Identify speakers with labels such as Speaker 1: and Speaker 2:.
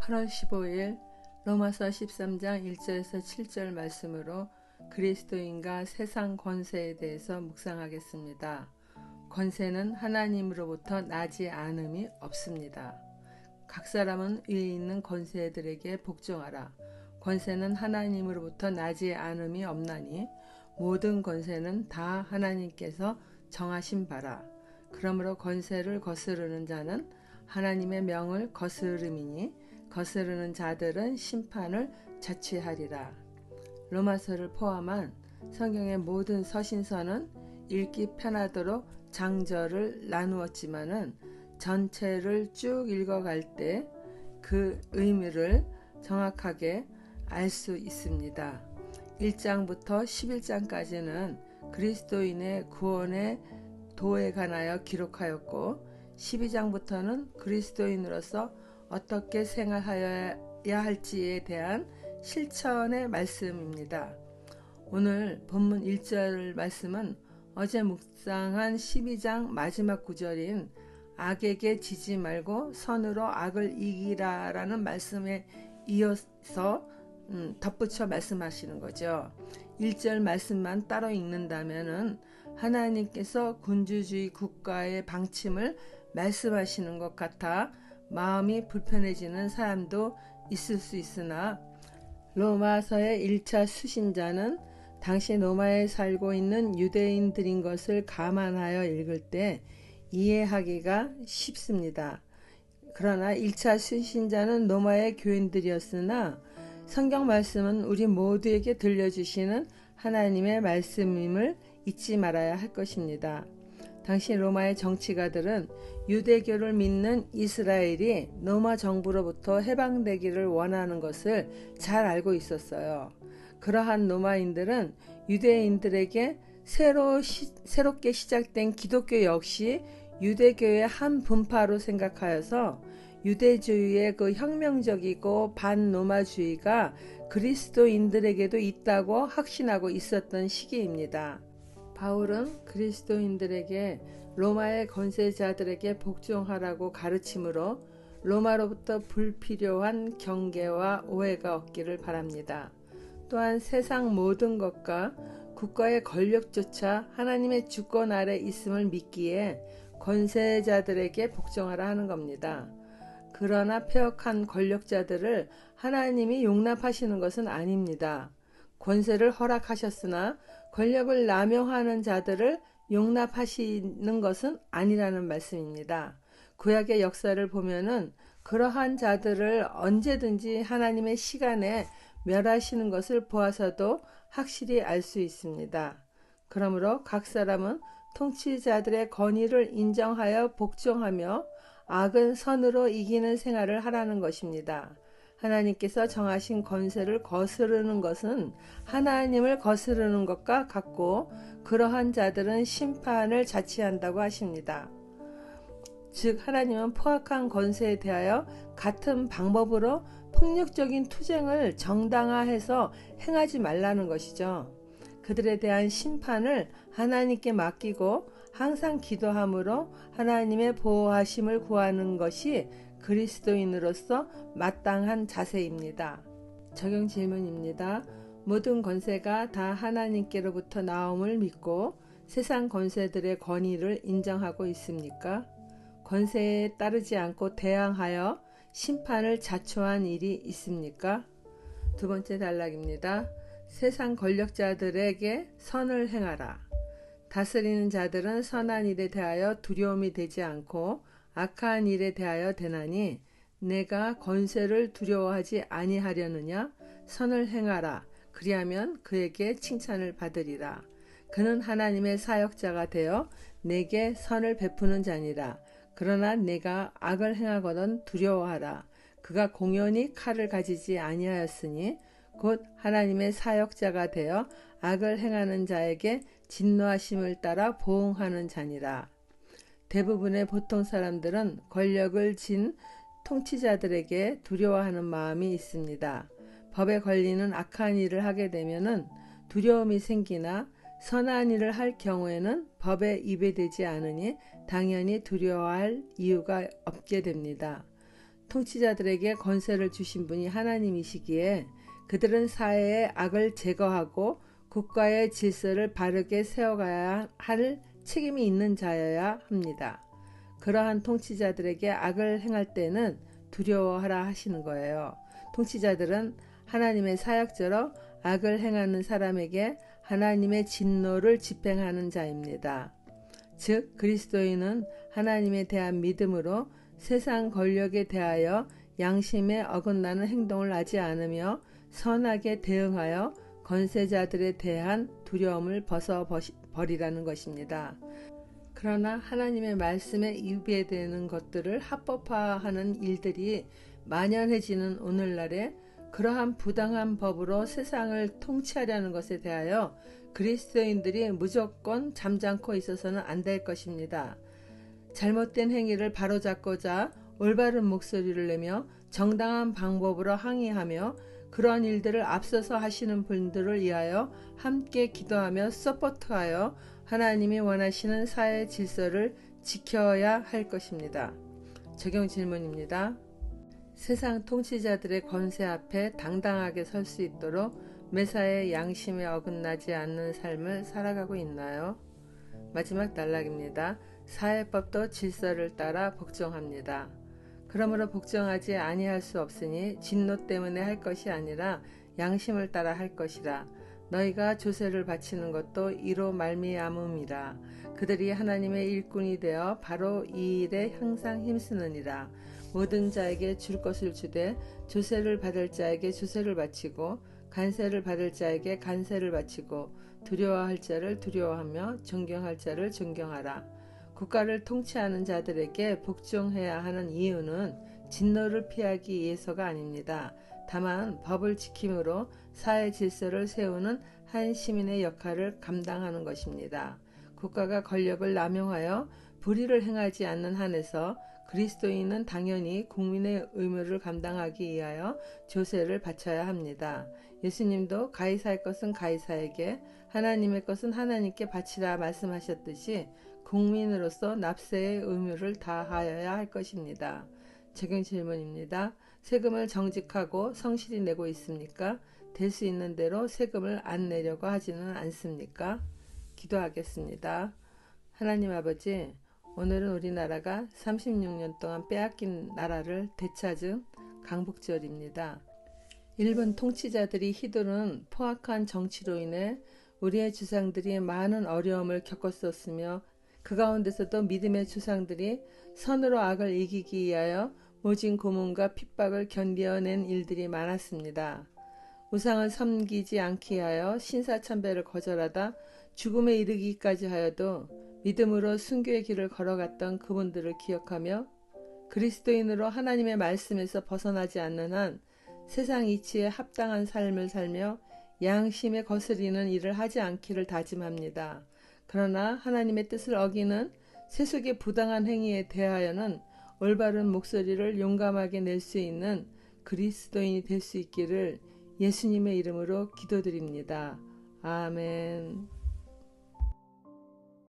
Speaker 1: 8월 15일 로마서 13장 1절에서 7절 말씀으로 그리스도인과 세상 권세에 대해서 묵상하겠습니다. 권세는 하나님으로부터 나지 않음이 없습니다. 각 사람은 위에 있는 권세들에게 복종하라. 권세는 하나님으로부터 나지 않음이 없나니 모든 권세는 다 하나님께서 정하신 바라. 그러므로 권세를 거스르는 자는 하나님의 명을 거스름이니 거스르는 자들은 심판을 자취하리라. 로마서를 포함한 성경의 모든 서신서는 읽기 편하도록 장절을 나누었지만은 전체를 쭉 읽어갈 때 그 의미를 정확하게 알 수 있습니다. 1장부터 11장까지는 그리스도인의 구원의 도에 관하여 기록하였고 12장부터는 그리스도인으로서 어떻게 생활하여야 할지에 대한 실천의 말씀입니다. 오늘 본문 1절 말씀은 어제 묵상한 12장 마지막 구절인 악에게 지지 말고 선으로 악을 이기라 라는 말씀에 이어서 덧붙여 말씀하시는 거죠. 1절 말씀만 따로 읽는다면은 하나님께서 군주주의 국가의 방침을 말씀하시는 것 같아 마음이 불편해지는 사람도 있을 수 있으나 로마서의 1차 수신자는 당시 로마에 살고 있는 유대인들인 것을 감안하여 읽을 때 이해하기가 쉽습니다. 그러나 1차 수신자는 로마의 교인들이었으나 성경 말씀은 우리 모두에게 들려주시는 하나님의 말씀임을 잊지 말아야 할 것입니다. 당시 로마의 정치가들은 유대교를 믿는 이스라엘이 로마 정부로부터 해방되기를 원하는 것을 잘 알고 있었어요. 그러한 로마인들은 유대인들에게 새롭게 시작된 기독교 역시 유대교의 한 분파로 생각하여서 유대주의의 그 혁명적이고 반로마주의가 그리스도인들에게도 있다고 확신하고 있었던 시기입니다. 바울은 그리스도인들에게 로마의 권세자들에게 복종하라고 가르치므로 로마로부터 불필요한 경계와 오해가 없기를 바랍니다. 또한 세상 모든 것과 국가의 권력조차 하나님의 주권 아래 있음을 믿기에 권세자들에게 복종하라 하는 겁니다. 그러나 폐역한 권력자들을 하나님이 용납하시는 것은 아닙니다. 권세를 허락하셨으나 권력을 남용하는 자들을 용납하시는 것은 아니라는 말씀입니다. 구약의 역사를 보면은 그러한 자들을 언제든지 하나님의 시간에 멸하시는 것을 보아서도 확실히 알 수 있습니다. 그러므로 각 사람은 통치자들의 권위를 인정하여 복종하며 악은 선으로 이기는 생활을 하라는 것입니다. 하나님께서 정하신 권세를 거스르는 것은 하나님을 거스르는 것과 같고 그러한 자들은 심판을 자취한다고 하십니다. 즉 하나님은 포악한 권세에 대하여 같은 방법으로 폭력적인 투쟁을 정당화해서 행하지 말라는 것이죠. 그들에 대한 심판을 하나님께 맡기고 항상 기도함으로 하나님의 보호하심을 구하는 것이 그리스도인으로서 마땅한 자세입니다. 적용 질문입니다. 모든 권세가 다 하나님께로부터 나옴을 믿고 세상 권세들의 권위를 인정하고 있습니까? 권세에 따르지 않고 대항하여 심판을 자초한 일이 있습니까? 두 번째 단락입니다. 세상 권력자들에게 선을 행하라. 다스리는 자들은 선한 일에 대하여 두려움이 되지 않고 악한 일에 대하여 되나니 내가 권세를 두려워하지 아니하려느냐? 선을 행하라. 그리하면 그에게 칭찬을 받으리라. 그는 하나님의 사역자가 되어 내게 선을 베푸는 자니라. 그러나 내가 악을 행하거든 두려워하라. 그가 공연히 칼을 가지지 아니하였으니 곧 하나님의 사역자가 되어 악을 행하는 자에게 진노하심을 따라 보응하는 자니라. 대부분의 보통 사람들은 권력을 진 통치자들에게 두려워하는 마음이 있습니다. 법에 걸리는 악한 일을 하게 되면은 두려움이 생기나 선한 일을 할 경우에는 법에 입에 대지 않으니 당연히 두려워할 이유가 없게 됩니다. 통치자들에게 권세를 주신 분이 하나님이시기에 그들은 사회의 악을 제거하고 국가의 질서를 바르게 세워가야 할 책임이 있는 자여야 합니다. 그러한 통치자들에게 악을 행할 때는 두려워하라 하시는 거예요. 통치자들은 하나님의 사역자로 악을 행하는 사람에게 하나님의 진노를 집행하는 자입니다. 즉 그리스도인은 하나님에 대한 믿음으로 세상 권력에 대하여 양심에 어긋나는 행동을 하지 않으며 선하게 대응하여 권세자들에 대한 두려움을 벗어버리라는 것입니다. 그러나 하나님의 말씀에 위배되는 것들을 합법화하는 일들이 만연해지는 오늘날에 그러한 부당한 법으로 세상을 통치하려는 것에 대하여 그리스도인들이 무조건 잠잠고 있어서는 안 될 것입니다. 잘못된 행위를 바로잡고자 올바른 목소리를 내며 정당한 방법으로 항의하며 그러한 일들을 앞서서 하시는 분들을 위하여 함께 기도하며 서포트하여 하나님이 원하시는 사회 질서를 지켜야 할 것입니다. 적용 질문입니다. 세상 통치자들의 권세 앞에 당당하게 설 수 있도록 매사에 양심에 어긋나지 않는 삶을 살아가고 있나요? 마지막 단락입니다. 사회법도 질서를 따라 복종합니다. 그러므로 복종하지 아니할 수 없으니 진노 때문에 할 것이 아니라 양심을 따라 할 것이라. 너희가 조세를 바치는 것도 이로 말미암음이라. 그들이 하나님의 일꾼이 되어 바로 이 일에 항상 힘쓰느니라. 모든 자에게 줄 것을 주되 조세를 받을 자에게 조세를 바치고 간세를 받을 자에게 간세를 바치고 두려워할 자를 두려워하며 존경할 자를 존경하라. 국가를 통치하는 자들에게 복종해야 하는 이유는 진노를 피하기 위해서가 아닙니다. 다만 법을 지킴으로 사회 질서를 세우는 한 시민의 역할을 감당하는 것입니다. 국가가 권력을 남용하여 불의를 행하지 않는 한에서 그리스도인은 당연히 국민의 의무를 감당하기 위하여 조세를 바쳐야 합니다. 예수님도 가이사의 것은 가이사에게 하나님의 것은 하나님께 바치라 말씀하셨듯이 국민으로서 납세의 의무를 다하여야 할 것입니다. 적용 질문입니다. 세금을 정직하고 성실히 내고 있습니까? 될 수 있는 대로 세금을 안 내려고 하지는 않습니까? 기도하겠습니다. 하나님 아버지, 오늘은 우리나라가 36년 동안 빼앗긴 나라를 되찾은 강복절입니다. 일본 통치자들이 휘두른 포악한 정치로 인해 우리의 주상들이 많은 어려움을 겪었었으며 그 가운데서도 믿음의 주상들이 선으로 악을 이기기 위하여 모진 고문과 핍박을 견뎌낸 일들이 많았습니다. 우상을 섬기지 않게 하여 신사참배를 거절하다 죽음에 이르기까지 하여도 믿음으로 순교의 길을 걸어갔던 그분들을 기억하며 그리스도인으로 하나님의 말씀에서 벗어나지 않는 한 세상 이치에 합당한 삶을 살며 양심에 거스리는 일을 하지 않기를 다짐합니다. 그러나 하나님의 뜻을 어기는 세속의 부당한 행위에 대하여는 올바른 목소리를 용감하게 낼 수 있는 그리스도인이 될 수 있기를 예수님의 이름으로 기도드립니다. 아멘.